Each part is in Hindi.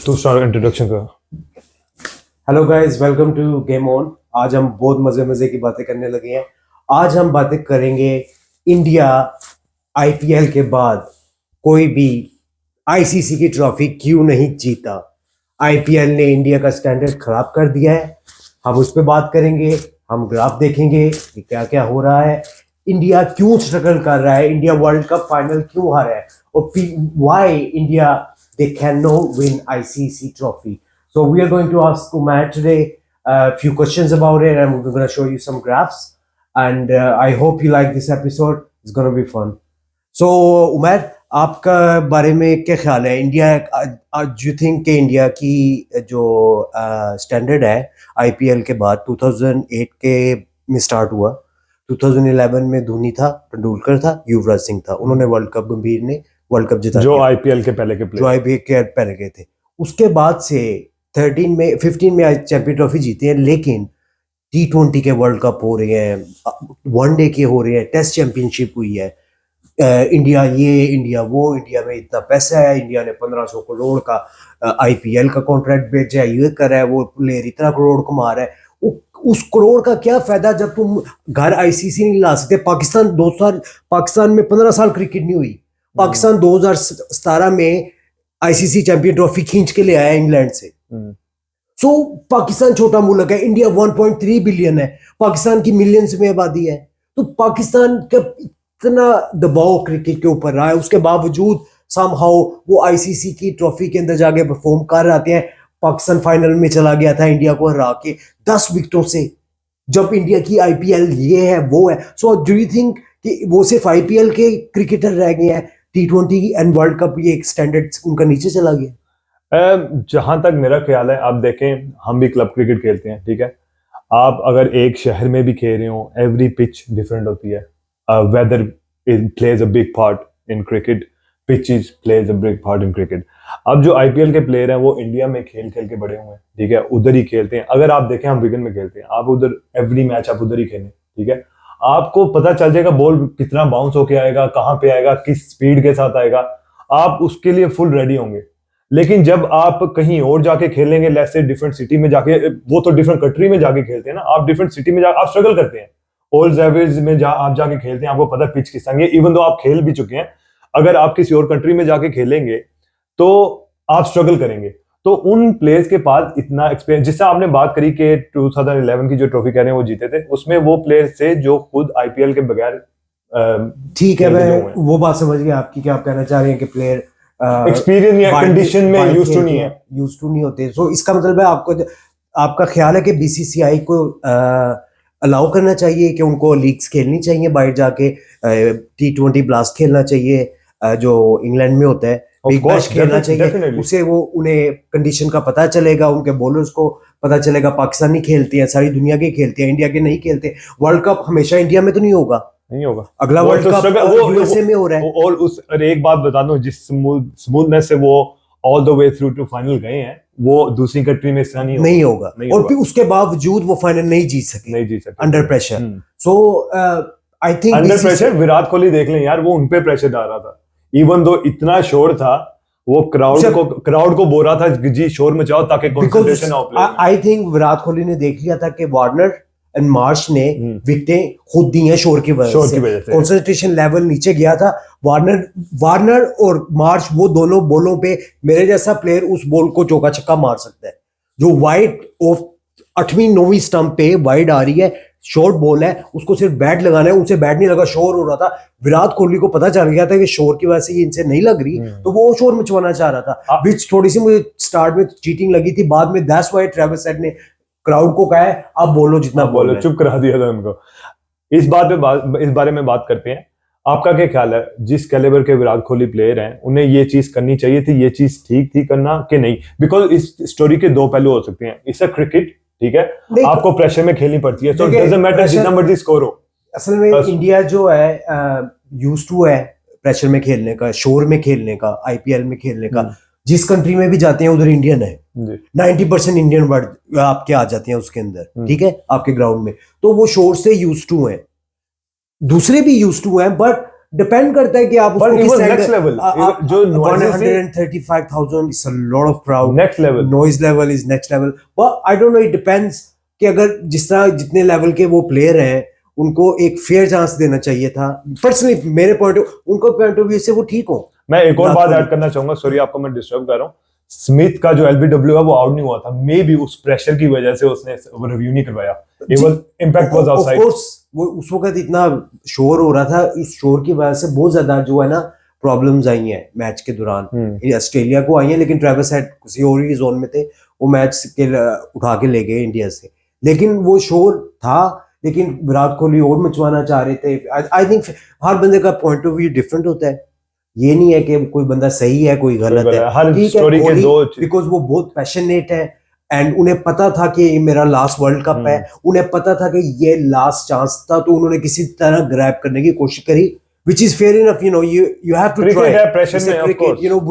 तू स्टार्ट इंट्रोडक्शन कर। Hello guys, welcome to game on. आज हम बहुत मजे की बातें करने लगे हैं। आज हम बातें करेंगे इंडिया आईपीएल के बाद कोई भी आईसीसी की ट्रॉफी क्यों नहीं जीता। आईपीएल ने इंडिया का स्टैंडर्ड खराब कर दिया है। हम उस पर बात करेंगे, हम ग्राफ देखेंगे कि क्या क्या हो रहा है, इंडिया क्यों स्ट्रगल कर रहा है, इंडिया वर्ल्ड कप फाइनल क्यों हारा है, और why India they can no win ICC trophy. So we are going to ask Umar today a few questions about it, and we're going to show you some graphs. And I hope you like this episode. It's going to be fun. So Umar, आपका बारे में क्या ख्याल है? इंडिया, you think कि इंडिया की जो स्टैंडर्ड है आईपीएल के बाद 2008 के में स्टार्ट हुआ, 2011 में धोनी था, तेंदुलकर था, युवराज सिंह था, उन्होंने वर्ल्ड कप, गंभीर ने वर्ल्ड कप जिता, जो आईपीएल के पहले के जो आईपीएल के पहले गए थे। उसके बाद से 15 में आज चैंपियन ट्रॉफी जीती है, लेकिन T20 के वर्ल्ड कप हो रहे हैं, वनडे के हो रहे हैं, टेस्ट चैंपियनशिप हुई है, इंडिया ये इंडिया वो, इंडिया में इतना पैसा है, इंडिया ने 1500 करोड़ का आईपीएल का कॉन्ट्रैक्ट बेचा है, ये कर रहा है, वो प्लेयर इतना करोड़ कमा रहा है। उस करोड़ का क्या फायदा जब तुम घर आईसीसी नहीं ला सकते। पाकिस्तान में 15 साल क्रिकेट नहीं हुई। पाकिस्तान 2017 में आईसीसी चैंपियन ट्रॉफी खींच के ले आया इंग्लैंड से। सो पाकिस्तान छोटा मुल्क है, इंडिया 1.3 बिलियन है, पाकिस्तान की मिलियंस में आबादी है। तो पाकिस्तान का इतना दबाव क्रिकेट के ऊपर रहा है, उसके बावजूद समहाउ वो आईसीसी की ट्रॉफी के अंदर जाके परफॉर्म कर रहे हैं। पाकिस्तान फाइनल में चला गया था इंडिया को हरा के 10 विकेटों से, जब इंडिया की आईपीएल ये है वो है। सो डू यू थिंक कि वो सिर्फ आईपीएल के क्रिकेटर रह गए हैं, T20 एंड वर्ल्ड कप ये एक स्टैंडर्ड उनका नीचे चला गया? जहां तक मेरा ख्याल है, आप देखें हम भी क्लब क्रिकेट खेलते हैं, ठीक है। आप अगर एक शहर में भी खेल रहे हो, एवरी पिच डिफरेंट होती है। Weather plays a big part in cricket, pitches plays a big part in cricket. अब जो आईपीएल के प्लेयर हैं वो इंडिया में खेल के बड़े हुए हैं, ठीक है, उधर ही खेलते हैं। अगर आप देखें, हम विगन में खेलते हैं, आप उधर एवरी मैच आप उधर ही खेलें, ठीक है, आपको पता चल जाएगा बॉल कितना बाउंस होके आएगा, कहां पे आएगा, किस स्पीड के साथ आएगा, आप उसके लिए फुल रेडी होंगे। लेकिन जब आप कहीं और जाके खेलेंगे, लेट्स से डिफरेंट सिटी में जाके, वो तो डिफरेंट कंट्री में जाके खेलते हैं ना, आप डिफरेंट सिटी में जाके आप स्ट्रगल करते हैं। ओल्ड एवरेज में आप जाके खेलते हैं, आपको पता पिच किस तरह है, इवन दो आप खेल भी चुके हैं। अगर आप किसी और कंट्री में जाके खेलेंगे तो आप स्ट्रगल करेंगे। तो उन प्लेयर्स के पास इतना एक्सपीरियंस, जिससे आपने बात करी कि 2011 की जो ट्रॉफी कह रहे हैं वो जीते थे, उसमें वो प्लेयर्स थे जो खुद आईपीएल के बगैर, ठीक है, मैं वो बात समझ गया आपकी, क्या आप कहना चाह रहे हैं कि प्लेयर एक्सपीरियंस या कंडीशन में यूज्ड टू नहीं होते। सो इसका मतलब है आपका ख्याल है कि बीसीसीआई को अलाउ करना चाहिए कि उनको लीग्स खेलनी चाहिए, बाहर जाके T20 ब्लास्ट खेलना चाहिए जो इंग्लैंड में होता है, बिग बैश खेलना चाहिए, उससे वो उन्हें कंडीशन का पता चलेगा, उनके बॉलर्स को पता चलेगा। पाकिस्तानी खेलते हैं, सारी दुनिया के खेलते हैं, इंडिया के नहीं खेलते। वर्ल्ड कप हमेशा इंडिया में तो नहीं होगा, अगला वर्ल्ड कप यूएसए में हो रहा है। और उस एक बात बता दूं, जिस स्मूथनेस से वो all the way through to final गए हैं, वो दूसरी कंट्री में इस तरह नहीं होगा। और फिर उसके बावजूद वो फाइनल नहीं जीत सके under pressure. So I think under pressure Virat Kohli देख लें यार, वो उनपे प्रेशर डाल रहा था, इवन दो इतना शोर था, वो क्राउड को बोल रहा था जी शोर मचाओ ताकि कंसंट्रेशन हो प्ले में। आई थिंक विराट कोहली ने देख लिया था कि वार्नर एंड मार्श ने विकेटें खुद दी हैं शोर की वजह से, कंसंट्रेशन लेवल नीचे गया था। वार्नर और मार्श, वो दोनों बॉलों पे मेरे जैसा प्लेयर उस बॉल को चौका छक्का मार सकता है। जो वाइड ऑफ 8वीं 9वीं स्टंप पे वाइड आ रही है, शॉर्ट बॉल है, उसको सिर्फ बैट लगाना है, उनसे बैट नहीं लगा, शोर हो रहा था। विराट कोहली को पता चल गया था कि शोर की वजह से ये इनसे नहीं लग रही, तो वो शोर मचवाना चाह रहा था, विच थोड़ी सी मुझे स्टार्ट में चीटिंग लगी थी। बाद में दैट्स व्हाई ट्रेविस हेड ने क्राउड को कहा है अब बोलो जितना बोलो, चुप करा दिया था उनको। इस बारे में बात करते हैं। आपका क्या ख्याल है, जिस कैलिबर के विराट कोहली प्लेयर हैं, उन्हें ये चीज करनी चाहिए थी, ये चीज ठीक थी करना कि नहीं? बिकॉज इस स्टोरी के दो पहलू हो सकते हैं। इट्स अ क्रिकेट, ठीक है, आपको प्रेशर में खेलनी पड़ती है, सो इट डजंट मैटर जितना मर्जी स्कोर हो। असल में इंडिया जो है यूज्ड टू है प्रेशर में खेलने का, शोर में खेलने का, आईपीएल में खेलने का। जिस कंट्री में भी जाते हैं उधर इंडियन है, 90% इंडियन वर्ड आपके आ जाते हैं उसके अंदर, ठीक है, आपके ग्राउंड में। तो वो शोर से यूज्ड टू है, दूसरे भी यूज्ड टू है, बट डिपेंड करता है कि आप But उसको it किस was साइड next level. जो noises थी, 135,000 is a lot of crowd. next level. Noise level is next level. But I don't know, it depends कि अगर जिस तरह जितने लेवल के वो प्लेयर हैं उनको एक फेयर चांस देना चाहिए था. पर्सनली मेरे उनको पॉइंट ऑफ व्यू से वो ठीक हो. मैं एक और विराट बात कोहली. ऐड करना चाहूंगा, सॉरी आपको मैं डिस्टर्ब कर रहा हूँ. स्मिथ का जो एलबीडब्ल्यू है वो आउट नहीं हुआ था, मे बी उस प्रेशर की वजह से उसने रिव्यू नहीं करवाया. It was impact was outside. Of course वो उस वक्त इतना शोर हो रहा था, इस शोर की वजह से बहुत ज्यादा जो है ना प्रॉब्लम्स आई हैं मैच के दौरान. ऑस्ट्रेलिया को आई हैं, लेकिन ट्रेविस हेड किसी और ही जोन में थे, वो मैच के उठा के ले गए इंडिया से. लेकिन वो शोर था, लेकिन विराट कोहली और मचवाना चाह रहे थे. आई थिंक हर बंदे का पॉइंट ऑफ व्यू डिफरेंट होता है. ये नहीं है कि कोई बंदा सही है कोई गलत है. हर स्टोरी के दो, बिकॉज वो बहुत पैशनेट है एंड उन्हें पता था कि ये मेरा लास्ट वर्ल्ड कप है. उन्हें पता था कि ये लास्ट चांस था, तो उन्होंने किसी तरह ग्रैब करने की कोशिश करी, which is fair enough. You know, you have to try. Pressure It's a of cricket. course. You know,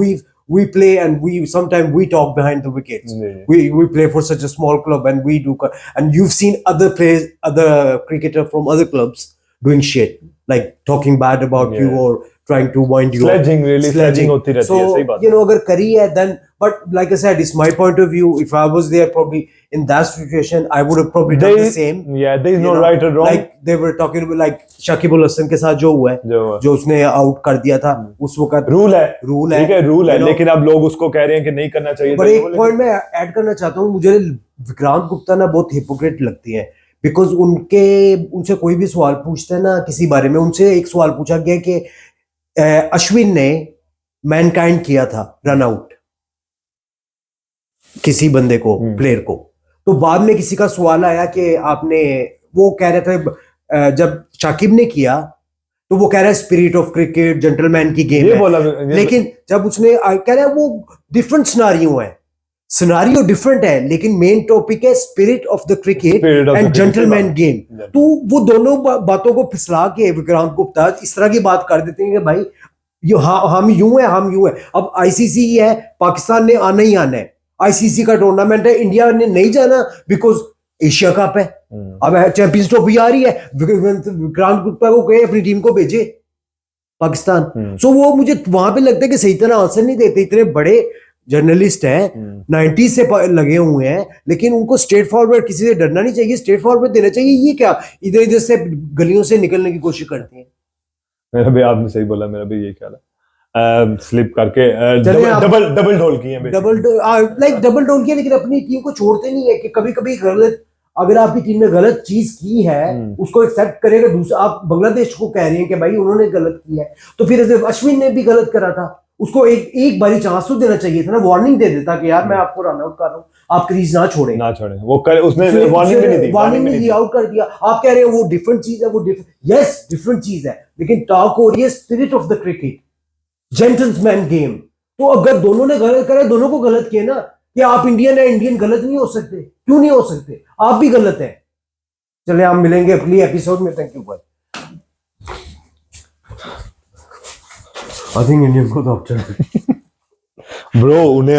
we play and we sometimes we talk behind the wickets. We play for such a small club and we do. And you've seen other players, other cricketer from other clubs doing shit, like talking bad about you or trying to wind you up. Sledging होती रहती है, सही बात. You know, अगर करी है then, but like I said, it's my point of view. If I was there, probably in that situation, I would have probably done the same. Yeah, there is no right or wrong. Like they were talking about like Shakib Al Hasan के साथ जो हुआ है, जो उसने आउट कर दिया था उस वक्त. रूल है, ठीक है, रूल है, लेकिन अब लोग उसको कह रहे हैं कि नहीं करना चाहिए. पर एक पॉइंट मैं ऐड करना चाहता हूँ, मुझे विक्रांत गुप्ता ना बहुत हिपोक्रेट लगती है. बिकॉज उनसे कोई भी सवाल पूछते हैं ना किसी बारे में, उनसे एक सवाल पूछा गया कि अश्विन ने मैनकाइंड किया था रन आउट किसी बंदे को, प्लेयर को. तो बाद में किसी का सवाल आया कि आपने, वो कह रहे थे जब शाकिब ने किया तो वो कह रहा है स्पिरिट ऑफ क्रिकेट, जेंटलमैन की गेम है. लेकिन जब उसने कह रहा है वो डिफरेंट सिनारियो है, सिनारियो डिफरेंट है, लेकिन मेन टॉपिक है spirit of the cricket and gentleman game. तो वो दोनों बातों को फिसला के विक्रांत गुप्ता इस तरह की बात कर देते हैं कि भाई हम यूं है, हम यूं है. अब आईसीसी है, पाकिस्तान ने आना ही आना है. आईसीसी का टूर्नामेंट है, इंडिया ने नहीं जाना बिकॉज एशिया कप है. अब चैंपियंस ट्रॉफी आ रही है, विक्रांत गुप्ता को कहे अपनी टीम को भेजे पाकिस्तान. सो वो मुझे वहां पे लगता है कि सही तरह आंसर नहीं देते. इतने बड़े जर्नलिस्ट हैं, 90 से लगे हुए हैं, लेकिन उनको स्ट्रेट फॉरवर्ड, किसी से डरना नहीं चाहिए, स्ट्रेट फॉरवर्ड देना चाहिए. ये क्या इधर इधर से गलियों से निकलने की कोशिश करते हैं. मेरा भी आपने सही बोला, मेरा भी यही ख्याल है. स्लिप करके डबल डोल किए, डबल डोल किए, लेकिन अपनी टीम को छोड़ते नहीं है कि कभी कभी गलत, अगर आपकी टीम ने गलत चीज की है उसको एक्सेप्ट करेगा. दूसरा, आप बांग्लादेश को कह रहे हैं कि भाई उन्होंने गलत किया है, तो फिर अश्विन ने भी गलत करा था, उसको एक बारी चांस तो देना चाहिए था ना, वार्निंग दे देता कि यार मैं आपको रन आउट कर रहा हूँ, आप क्रीज ना छोड़े. उसने वार्निंग भी नहीं दी, आउट कर दिया. आप कह रहे हैं वो डिफरेंट चीज है, वो यस डिफरेंट चीज है, लेकिन टॉक हो रही है spirit of the cricket, gentleman game. तो अगर दोनों ने गलत करा, दोनों को गलत किया ना, कि आप इंडियन है, इंडियन गलत नहीं हो सकते. क्यों नहीं हो सकते? आप भी गलत है. चले हम मिलेंगे अगली एपिसोड में. Thank you. I think Indian को तो ऑप्शन ब्रो उन्हें